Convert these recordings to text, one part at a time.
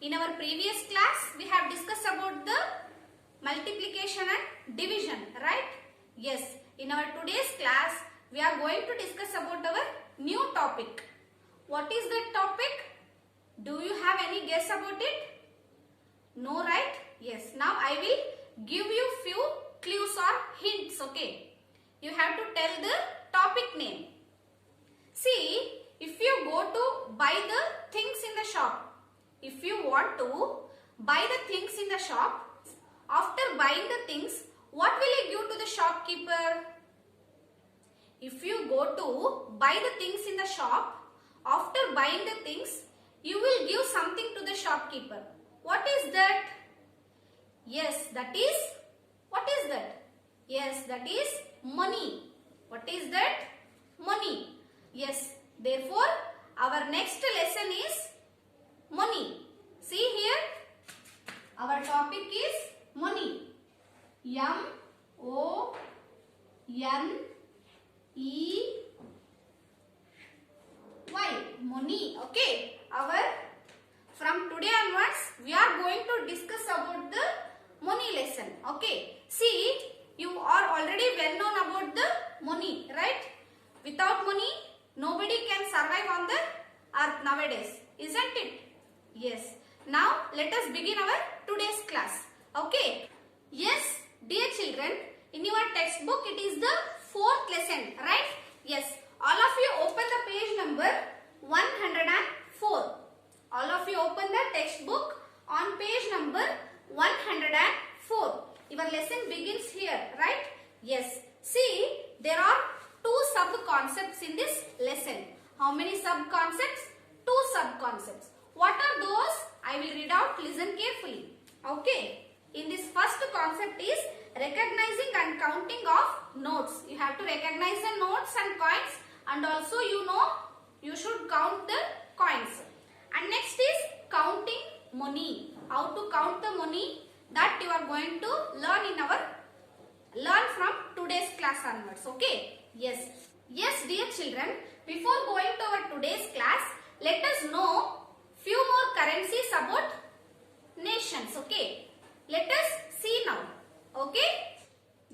In our previous class, we have discussed about the multiplication and division, right? Yes, in our today's class, we are going to discuss about our new topic. What is that topic? Do you have any guess about it? No, right? Yes. Now I will give you few clues or hints, okay? You have to tell the topic name. See, if you go to buy the things in the shop, if you want to buy the things in the shop, after buying the things, what will you give to the shopkeeper? If you go to buy the things in the shop, after buying the things, you will give something to the shopkeeper. What is that? Yes, that is, what is that? Yes, that is money. What is that? Money. Yes, therefore, our next lesson is money. See here, our topic is money. M-O-N-E-Y. Money. Okay. From today onwards, we are going to discuss about the money lesson. Okay. See, you are already well known about the money, right? Without money, nobody can survive on the earth nowadays, isn't it? Yes. Now, let us begin our today's class. Okay. Yes, dear children, in your textbook, it is the 4th lesson, right? Yes. All of you open the page number 104. All of you open the textbook on page number 104. Your lesson begins here, right? Yes. See, there are 2 sub-concepts in this lesson. How many sub-concepts? 2 sub-concepts. What are those? I will read out. Listen carefully. Okay. In this first concept is recognizing and counting of notes. You have to recognize the notes and coins, and also you should count the coins. And next is counting money. How to count the money, that you are going to learn from today's class onwards. Okay. Yes. Yes, dear children, before going to our today's class, let us know few more currencies about nations. Okay. Let us see now. Okay.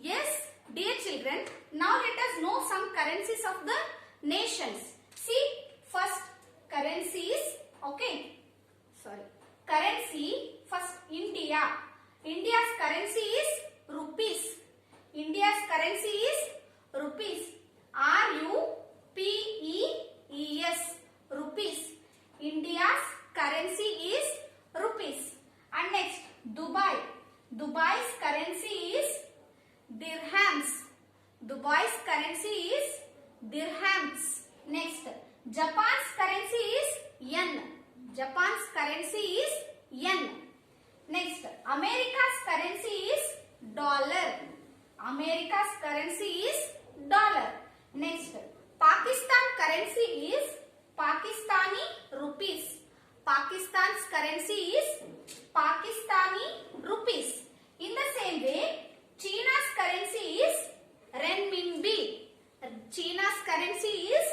Yes, dear children, now let us know some currencies of the nations. See, first currencies. Okay. Currency, first India. India's currency is rupees. India's currency is rupees. R-U-P-E-E-S. Rupees. India's currency is rupees. And next, Dubai. Dubai's currency is dirhams. Dubai's currency is dirhams. Next, Japan's currency is yen. Japan's currency is yen. Next, America's currency is dollar. America's currency is dollar. Next, Pakistan currency is Pakistani rupees. Pakistan's currency is Pakistani rupees. In the same way, China's currency is renminbi. China's currency is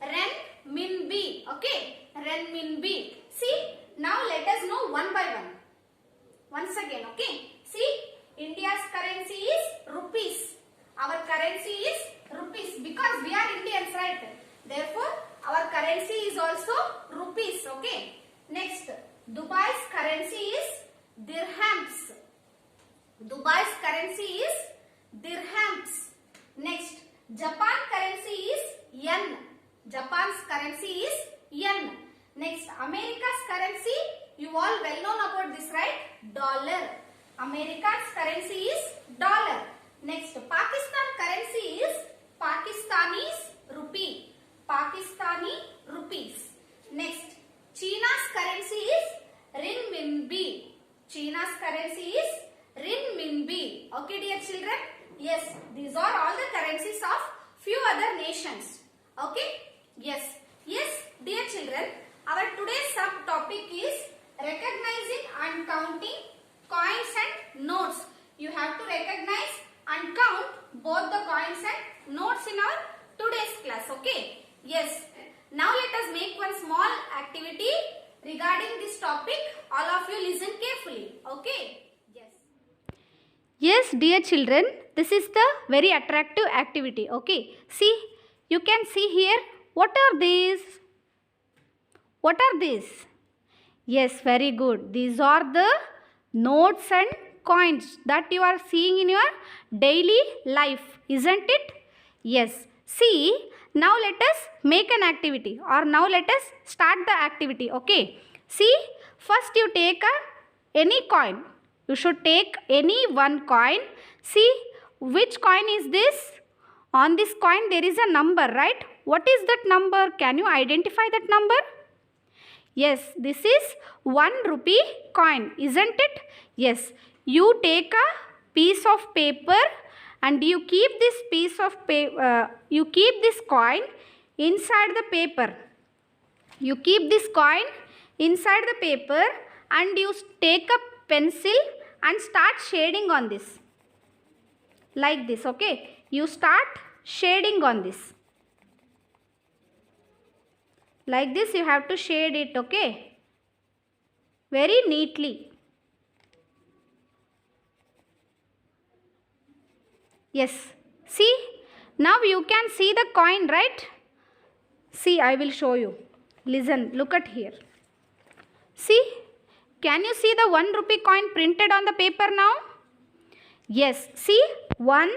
renminbi. Okay, renminbi. See, now let us know one by one. Once again, okay. See, India's currency is rupees. Our currency is rupees because we are Indians, right? Therefore, our currency is also rupees. Okay. Next, Dubai's currency is dirhams. Dubai's currency is dirhams. Next, Japan currency is yen. Japan's currency is yen. Next, America's currency, you all well known about this, right? Dollar. America's currency is dollar. Next, Pakistan currency is Pakistani's rupee. Pakistani rupees. Next, China's currency is renminbi. China's currency is renminbi. Okay, dear children? Yes, these are all the currencies of few other nations. Okay? Yes. Yes, dear children, our today's subtopic is recognizing and counting coins and notes. You have to recognize and count both the coins and notes in our today's class. Okay? Yes. Now let us make one small activity. regarding this topic, all of you listen carefully. Okay? Yes. Yes, dear children, this is the very attractive activity. Okay, see, you can see here, what are these? What are these? Yes, very good. These are the notes and coins that you are seeing in your daily life, isn't it? Yes. See, now let us make an activity, or now let us start the activity. Okay. See, first you take any coin. You should take any one coin. See, which coin is this? On this coin there is a number, right? What is that number? Can you identify that number? Yes, this is 1 rupee coin, isn't it? Yes, you take a piece of paper and you keep this piece of you keep this coin inside the paper. You keep this coin inside the paper and you take a pencil and start shading on this. Like this, okay? You start shading on this. Like this you have to shade it, okay? Very neatly. Yes. See, now you can see the coin, right? See, I will show you. Listen, look at here. See, can you see the 1 rupee coin printed on the paper now? Yes, see, 1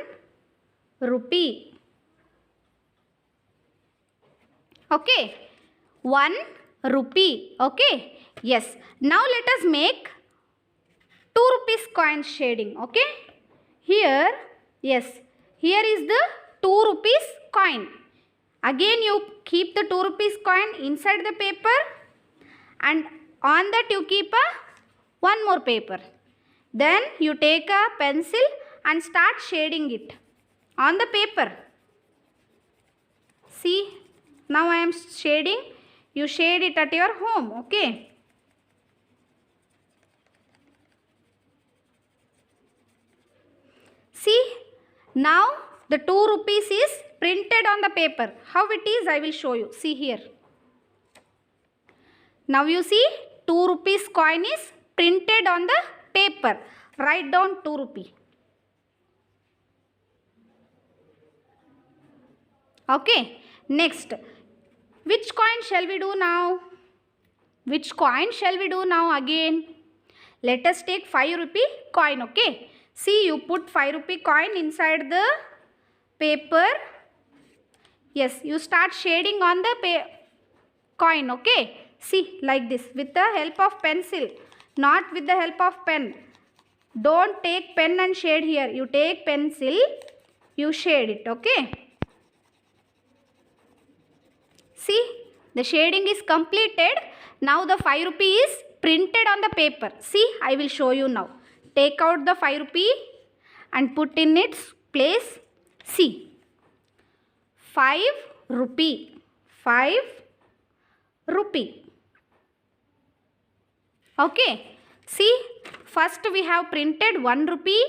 rupee. Okay, 1 rupee. Okay, yes. Now let us make 2 rupees coin shading. Okay, here, yes, here is the 2 rupees coin. Again you keep the 2 rupees coin inside the paper and on that you keep one more paper. Then you take a pencil and start shading it on the paper. See, now I am shading. You shade it at your home, okay? See, now the 2 rupees is printed on the paper. How it is, I will show you. See here. Now you see 2 rupees coin is printed on the paper. Write down 2 rupee. Okay. Next, which coin shall we do now? Which coin shall we do now again? Let us take 5 rupee coin, okay? See, you put 5 rupee coin inside the paper. Yes, you start shading on the coin, okay? See, like this, with the help of pencil, not with the help of pen. Don't take pen and shade here. You take pencil, you shade it, okay? See, the shading is completed. Now the 5 rupee is printed on the paper. See, I will show you now. Take out the 5 rupee and put in its place. See, 5 rupee. 5 rupee. Okay. See, first we have printed 1 rupee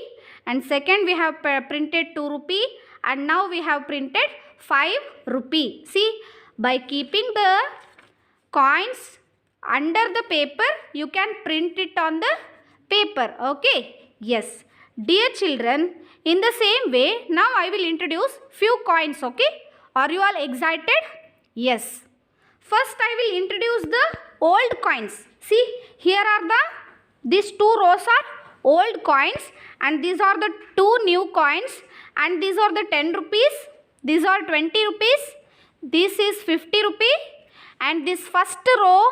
and second we have printed 2 rupee and now we have printed 5 rupee. See, by keeping the coins under the paper, you can print it on the paper. Okay? Yes. Dear children, in the same way, now I will introduce few coins. Okay? Are you all excited? Yes. First, I will introduce the old coins. See, here are these 2 rows are old coins and these are the 2 new coins and these are the 10 rupees. These are 20 rupees. This is 50 rupee and this first row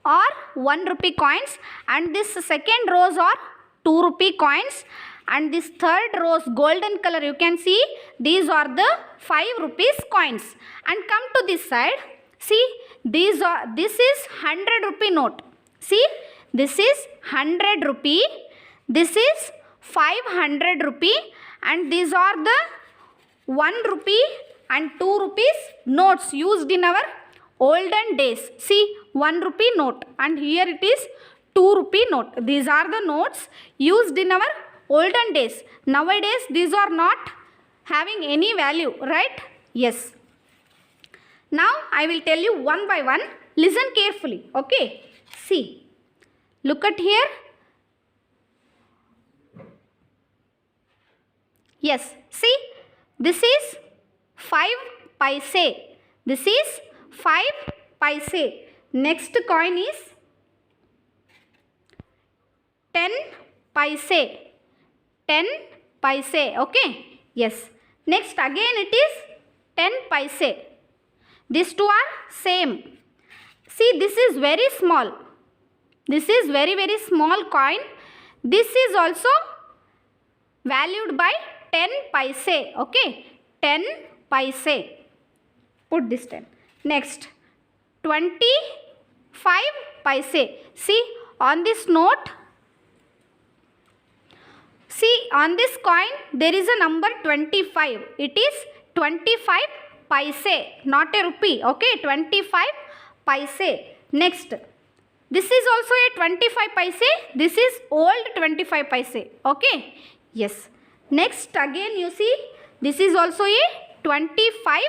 are 1 rupee coins and this second rows are 2 rupee coins and this third rows golden color you can see, these are the 5 rupees coins. And come to this side, see, this is 100 rupee note. See, this is 100 rupee, this is 500 rupee and these are the 1 rupee and 2 rupees notes used in our olden days. See, 1 rupee note and here it is 2 rupee note. These are the notes used in our olden days. Nowadays these are not having any value, right? Yes. Now I will tell you one by one. Listen carefully. Okay. See, look at here. Yes, see, this is 5 paise. This is 5 paise. Next coin is 10 paise. 10 paise. Okay. Yes. Next again it is 10 paise. These two are same. See, this is very small. This is very small coin. This is also valued by 10 paise. Okay. 10 paise. Put this 10. Next 25 paise. See, on this note, see, on this coin there is a number 25. It is 25 paise, not a rupee. Okay, 25 paise. Next, this is also a 25 paise. This is old 25 paise. Okay. Yes. Next again you see, this is also a 25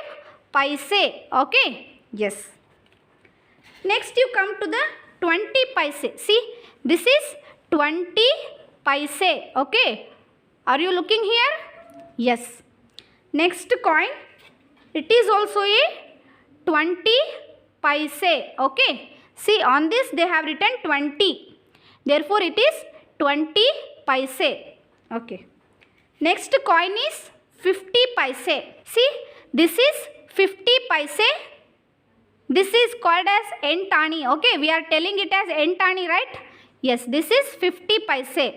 paise. Okay. Yes. Next you come to the 20 paise. See, this is 20 paise. Okay. Are you looking here? Yes. Next coin, it is also a 20 paise. Okay. See, on this they have written 20. Therefore, it is 20 paise. Okay. Next coin is 50 paise. See, this is 50 paise. This is called as entani. Okay, we are telling it as entani, right? Yes, this is 50 paise.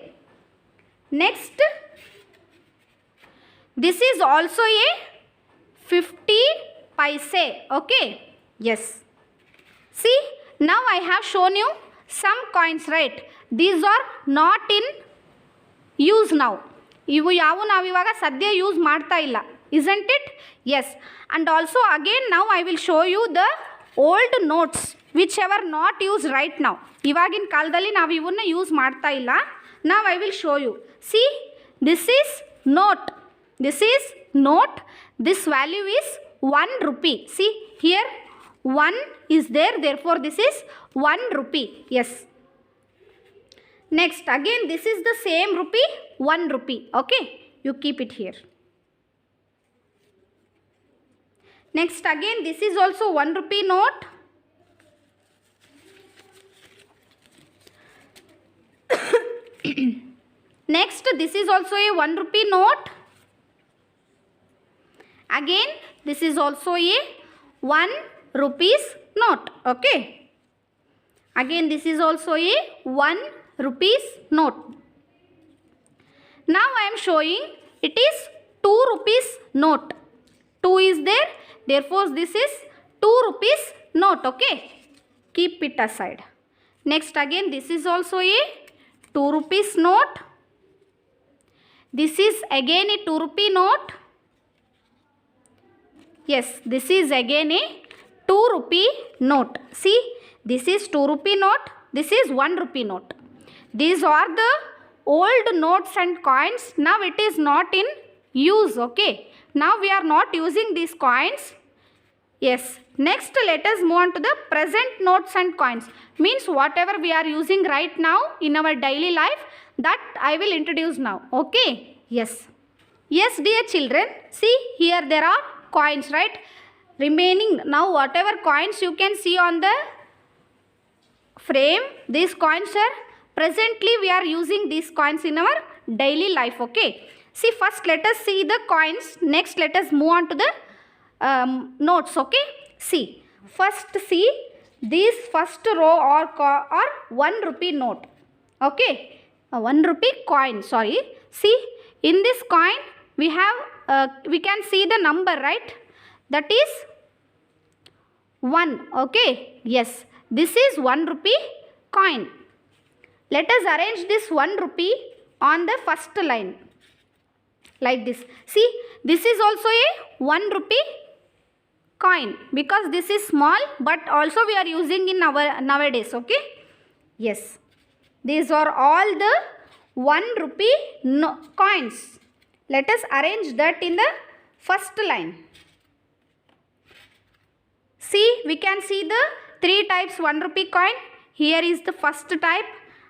Next, this is also a 50 paise. Okay, yes. See, now I have shown you some coins, right? These are not in use now. ಇವು ಯಾವು ನಾವು ಇವಾಗ ಸದ್ಯ use ಮಾಡ್ತಾ ಇಲ್ಲ, isn't it? Yes. And also again now I will show you the old notes which are not used right now. ಇವಾಗಿನ ಕಾಲದಲ್ಲಿ ನಾವು ಇವನ್ನ ಯೂಸ್ ಮಾಡ್ತಾ ಇಲ್ಲ. Now I will show you. See, this is note. This is note. This value is 1 rupee. See, here 1 is there. Therefore, this is 1 rupee. Yes. Next, again this is the same rupee, 1 rupee. Okay. You keep it here. Next, again this is also 1 rupee note. Next, this is also a 1 rupee note. Again, this is also a 1 rupees note. Okay. Again, this is also a 1 rupees note. Now I am showing it is 2 rupees note. 2 is there. Therefore, this is 2 rupees note. Okay. Keep it aside. Next, again, this is also a 2 rupees note. This is again a 2 rupee note. Yes, this is again a 2 rupee note. See, this is 2 rupee note. This is 1 rupee note. These are the old notes and coins. Now it is not in use. Okay. Now we are not using these coins. Yes. Next, let us move on to the present notes and coins. Means whatever we are using right now in our daily life, that I will introduce now. Okay. Yes. Yes, dear children. See, here there are coins, right? Remaining now whatever coins you can see on the frame, these coins are presently we are using these coins in our daily life. Okay. See, first let us see the coins. Next, let us move on to the notes. Okay. See, first see this first row or 1 rupee note. Okay. 1 rupee coin. Sorry. See, in this coin we have we can see the number, right? That is 1. Okay. Yes. This is 1 rupee coin. Let us arrange this 1 rupee on the first line. Like this. See, this is also a 1 rupee coin because this is small, but also we are using in our nowadays. Okay. Yes. These are all the 1 rupee coins. Let us arrange that in the first line. See, we can see the 3 types 1 rupee coin. here is the first type,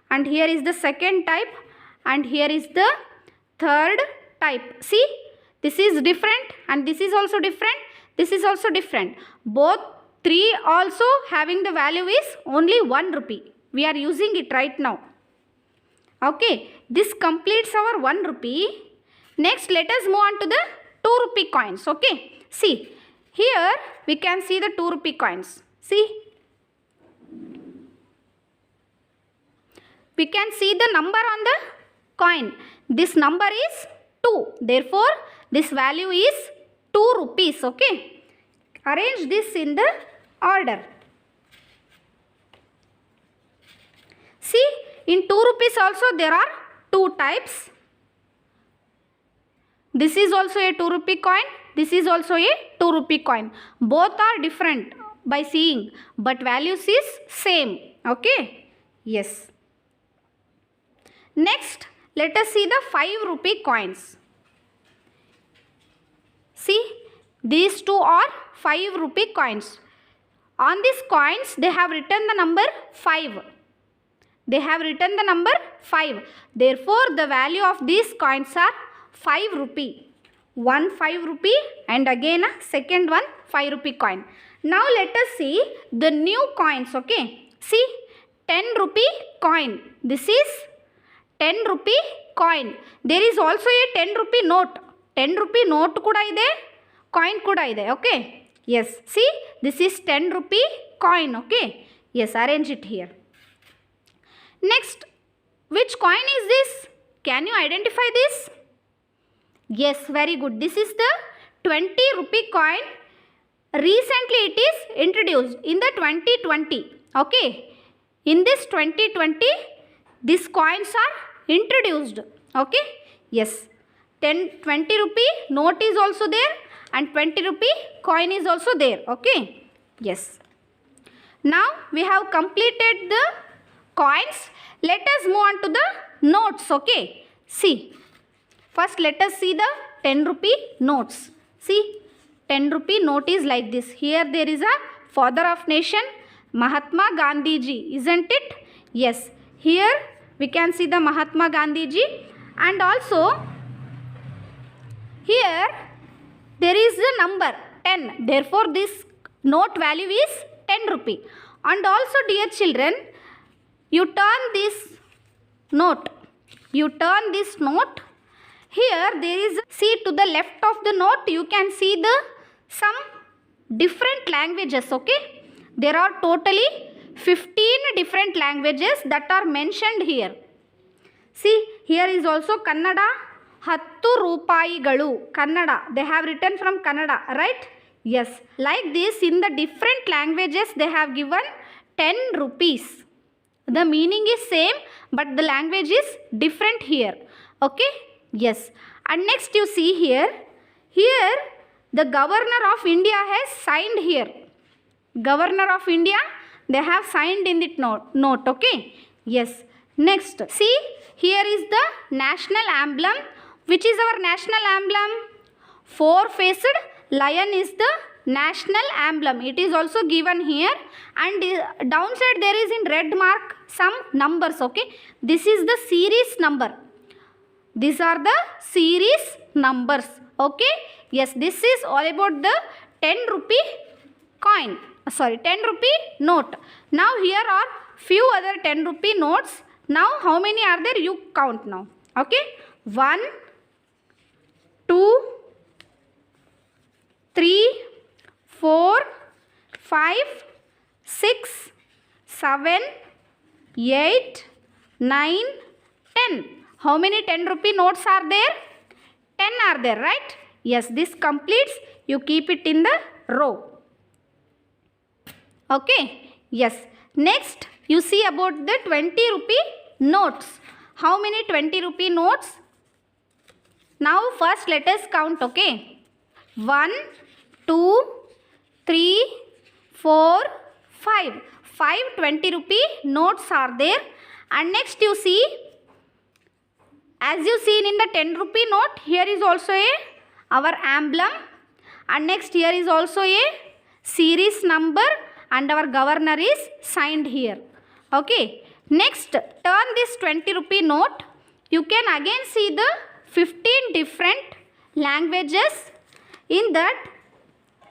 and here is the second type, and here is the third type. See, this is different, and this is also different, this is also different. Both three also having the value is only 1 rupee. We are using it right now. Okay, this completes our 1 rupee. Next, let us move on to the 2 rupee coins. Okay, see, here we can see the 2 rupee coins. See, we can see the number on the coin. This number is 2. Therefore, this value is 2 rupees. Okay, arrange this in the order. See, in 2 rupees also there are 2 types. This is also a 2 rupee coin. This is also a 2 rupee coin. Both are different by seeing, but values is same. Okay, yes. Next, let us see the 5 rupee coins. See, these two are 5 rupee coins. On these coins, they have written the number 5. They have written the number 5. Therefore, the value of these coins are 5 rupee. One 5 rupee and again a second one 5 rupee coin. Now, let us see the new coins. Okay, see, 10 rupee coin. This is 10 rupee coin. There is also a 10 rupee note. 10 rupee note kuda ide, coin kuda ide. Okay, yes, see, this is 10 rupee coin. Okay, yes, arrange it here. Next, which coin is this? Can you identify this? Yes, very good. This is the 20 rupee coin. Recently it is introduced in the 2020. Okay, in this 2020, these coins are introduced. Okay, yes, 20 rupee note is also there and 20 rupee coin is also there. Okay, yes. Now we have completed the coins. Let us move on to the notes. Okay, see, first let us see the 10 rupee notes. See, 10 rupee note is like this. Here there is a father of nation, Mahatma Gandhi ji, isn't it? Yes, here we can see the Mahatma Gandhi ji, and also here there is the number 10. Therefore, this note value is 10 rupee. And also, dear children, you turn this note. You turn this note. Here there is, see, to the left of the note you can see the some different languages. Okay, there are totally 15 different languages that are mentioned here. See, here is also Kannada, 10 ರೂಪಾಯಿಗಳು. Kannada, they have written from Kannada, right? Yes, like this in the different languages they have given 10 rupees. The meaning is same, but the language is different here. Okay, yes. And next you see here, here the Governor of India has signed here. Governor of India, they have signed in the note. Okay, yes. Next, see, here is the national emblem. Which is our national emblem? 4-faced lion is the national emblem. It is also given here, and downside there is in red mark some numbers. Okay, this is the series number. These are the series numbers. Okay, yes, this is all about the 10 rupee coin. 10 rupee note. Now here are few other 10 rupee notes. Now how many are there? You count now. Okay, 1, 2, 3, 4, 5, 6, 7, 8, 9, 10. How many 10 rupee notes are there? 10 are there, right? Yes, this completes. You keep it in the row. Okay, yes. Next, you see about the 20 rupee notes. How many 20 rupee notes? Now first let us count. Okay, 1, 2, 3, 4, 5. 5 20 rupee notes are there. And next you see, as you seen in the 10 rupee note, here is also our emblem, and next here is also a series number, and our governor is signed here. Okay. Next, turn this 20 rupee note. You can again see the 15 different languages. In that,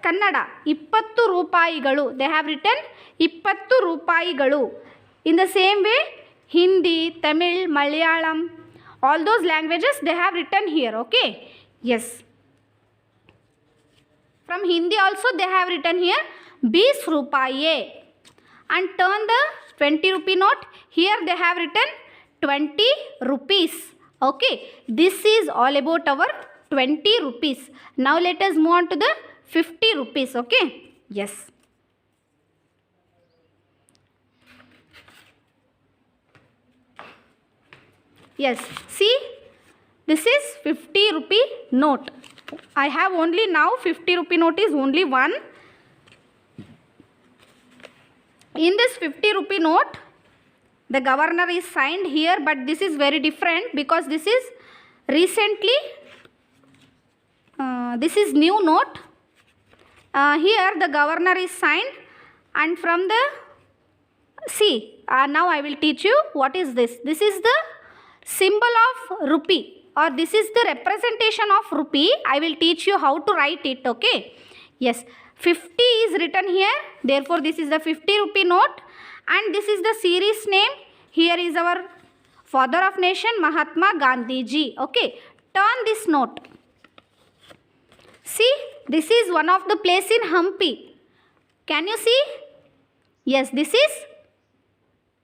Kannada, 20 ರೂಪಾಯಿಗಳು. They have written 20 ರೂಪಾಯಿಗಳು. In the same way, Hindi, Tamil, Malayalam, all those languages they have written here. Okay. Yes. From Hindi also they have written here 20 rupaye. And turn the 20 rupee note. Here they have written 20 rupees. Okay. This is all about our 20 rupees. Now let us move on to the 50 rupees. Okay. Yes. Yes. See, this is 50 rupee note. I have only now 50 rupee note is only one. In this 50 rupee note, the governor is signed here, but this is very different because this is recently, this is new note. Here the governor is signed, and from the, see, now I will teach you what is this. This is the symbol of rupee, or this is the representation of rupee. I will teach you how to write it. Okay. Yes. 50 is written here, therefore this is the 50 rupee note, and this is the series name. Here is our father of nation, Mahatma Gandhi ji. Okay, turn this note. See, this is one of the place in Hampi. Can you see? Yes, this is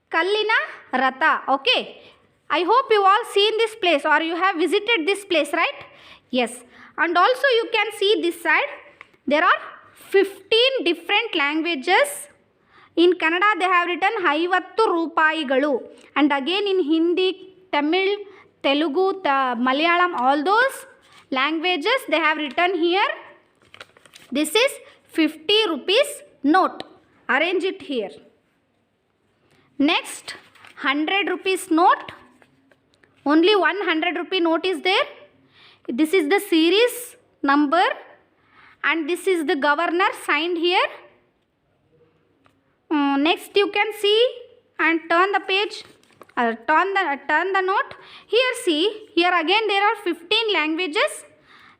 Kallina Ratha. Okay, I hope you all seen this place or you have visited this place, right? Yes, and also you can see this side. There are 15 different languages. In Kannada they have written 50 ರೂಪಾಯಿಗಳು, and again in Hindi, Tamil, Telugu, Malayalam, all those languages they have written here. This is 50 rupees note. Arrange it here. Next, 100 rupees note. Only 100 rupee note is there. This is the series number, and this is the governor signed here. Next you can see and turn the page, turn the note. Here see, here again there are 15 languages.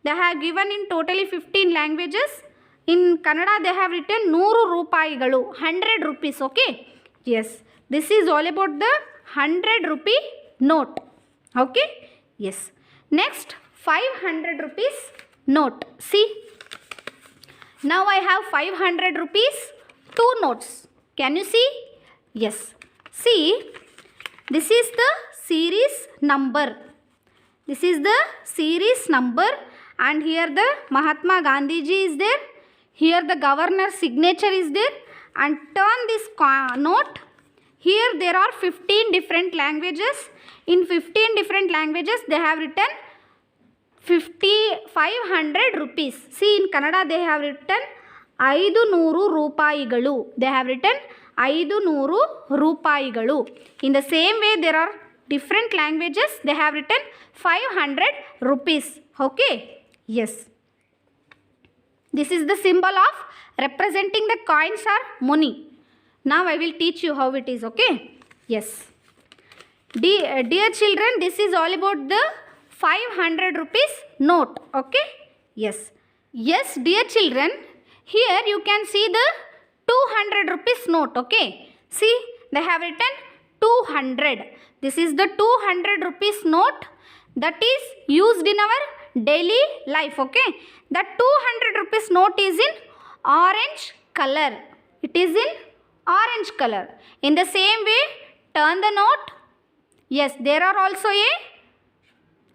They have given in totally 15 languages. In Kannada they have written 100 ರೂಪಾಯಿಗಳು, 100 rupees. Okay. Yes, this is all about the 100 rupee note. Okay. Yes. Next, 500 rupees note. See, now I have 500 rupees, two notes. Can you see? Yes. See, this is the series number. This is the series number, and here the Mahatma Gandhi ji is there. Here the governor's signature is there, and turn this note. Here there are 15 different languages. In 15 different languages they have written 500 rupees. See, in Kannada they have written 500 ರೂಪಾಯಿಗಳು. They have written 500 ರೂಪಾಯಿಗಳು. In the same way there are different languages. They have written 500 rupees. Okay. Yes. This is the symbol of representing the coins or money. Now I will teach you how it is. Okay. Yes. Dear children, this is all about the 500 rupees note. Okay. Yes. Yes, dear children, here you can see the 200 rupees note. Okay. See, they have written 200. This is the 200 rupees note that is used in our daily life. Okay. The 200 rupees note is in orange color. It is in orange color. In the same way, turn the note. Yes, there are also a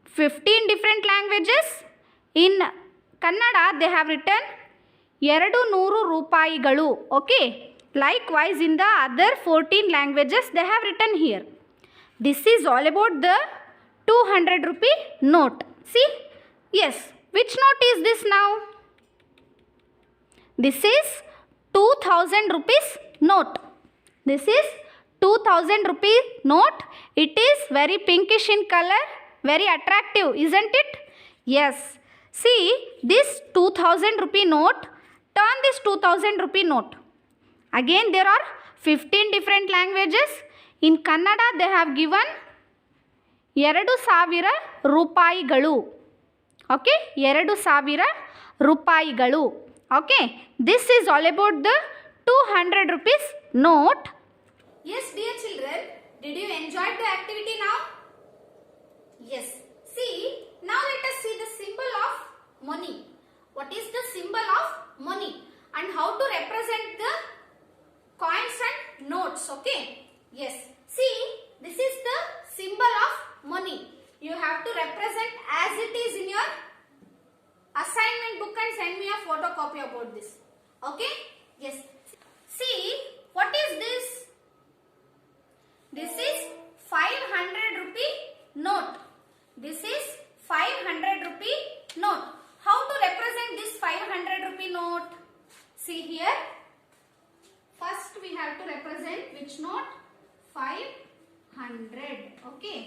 15 different languages. In Kannada they have written 200 ರೂಪಾಯಿಗಳು. Okay. Likewise in the other 14 languages they have written here. This is all about the 200 rupee note. See? Yes. Which note is this now? This is 2000 rupees note. This is 2000 rupee note. It is very pinkish in color, very attractive, isn't it? Yes. See, this 2000 rupee note, turn this 2000 rupee note. Again there are 15 different languages. In Kannada, they have given 2,000 ರೂಪಾಯಿಗಳು. Okay, 2,000 ರೂಪಾಯಿಗಳು. Okay, this is all about the 200 rupees note. Yes, dear children, did you enjoy the activity now? Yes. See, now let us see the symbol of money. What is the symbol of money and how to represent the coins and notes? Okay. Yes. See, this is the symbol of money. You have to represent as it is in your assignment book and send me a photocopy about this. Okay. Yes. See, what is this? This is 500 rupee note. This is 500 rupee note. How to represent this 500 rupee note? See here. First we have to represent which note? 500. Okay.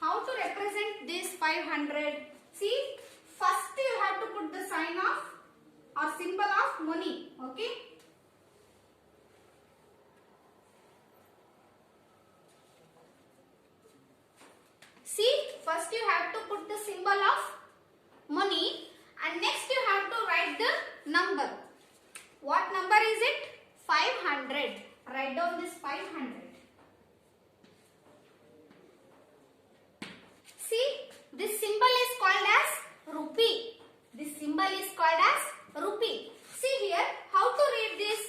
How to represent this 500? See, first you have to put the sign of or symbol of money. Okay. See, first you have to put the symbol of money and next you have to write the number. What number is it? 500. Write down this 500. See, this symbol is called as rupee. This symbol is called as rupee. See here, how to read this?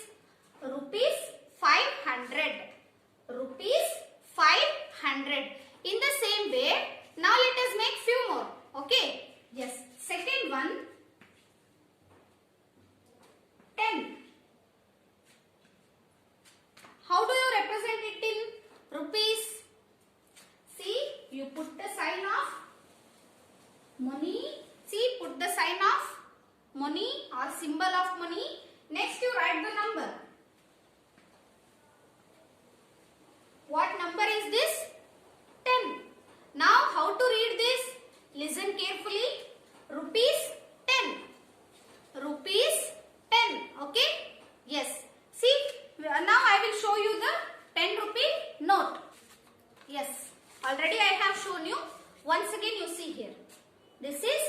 Rupees 500. Rupees 500. In the same way, now let us make few more. Okay. Yes. Second one. 10. How do you represent it in rupees? See, you put the sign of money. See, put the sign of money or symbol of money. Next you write the number. What number is this? 10. Now how to read this? Listen carefully. Rupees 10. Rupees 10. Okay? Yes. See, now I will show you the 10 rupee note. Yes. Already I have shown you. Once again you see here. This is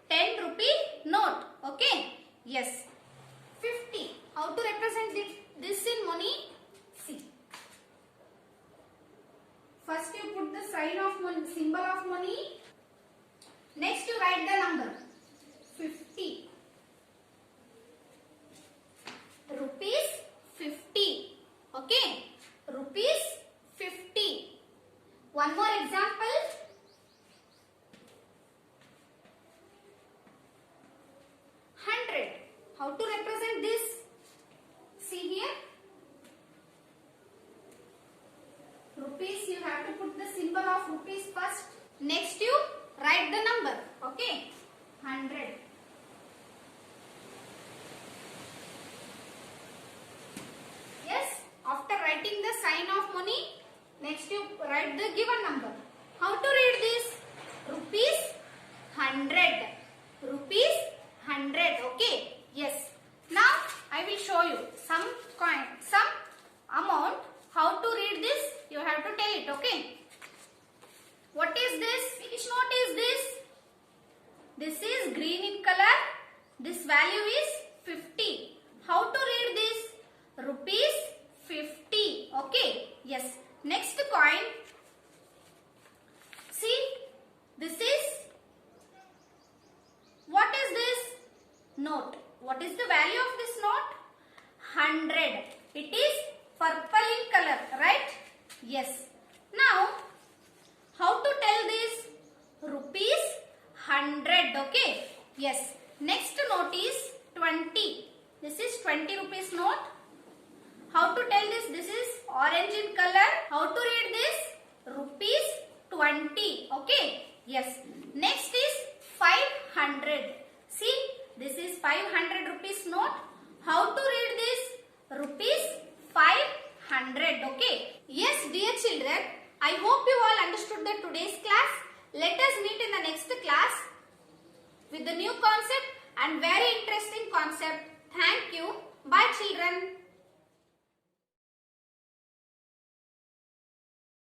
10 rupee note. Okay? Yes. 50. How to represent this in money? See. First you put the sign of money, symbol of money. Next you write the number. 50. Rupees 50. Okay. Rupees 50. One more example. 100. How to represent this? See here. Rupees, you have to put the symbol of rupees first. Next you write the number. Okay. 100. Yes. After writing the sign of money, next you write the given number. How to read this? Rupees 100. Rupees 100. Okay. Yes. Now I will show you some coin, some amount. How to read this? You have to tell it. Okay. What is this? Which note is this? This is green in color. This value is 50. How to read this? Rupees 50. Okay. Yes. Next coin. See. This is. What is this? Note. What is the value of this note? 100. It is purple in color. Right? Yes. Now. How to tell this? Rupees 100. Okay. Yes. Next note is 20. This is 20 rupees note. How to tell this? This is orange in color. How to read this? Rupees 20. Okay. Yes. Next is 500. See, this is 500 rupees note. How to read this? Rupees 500. Okay. Yes, dear children. I hope you all understood the today's class. Let us meet in the next class with the new concept and very interesting concept. Thank you. Bye children.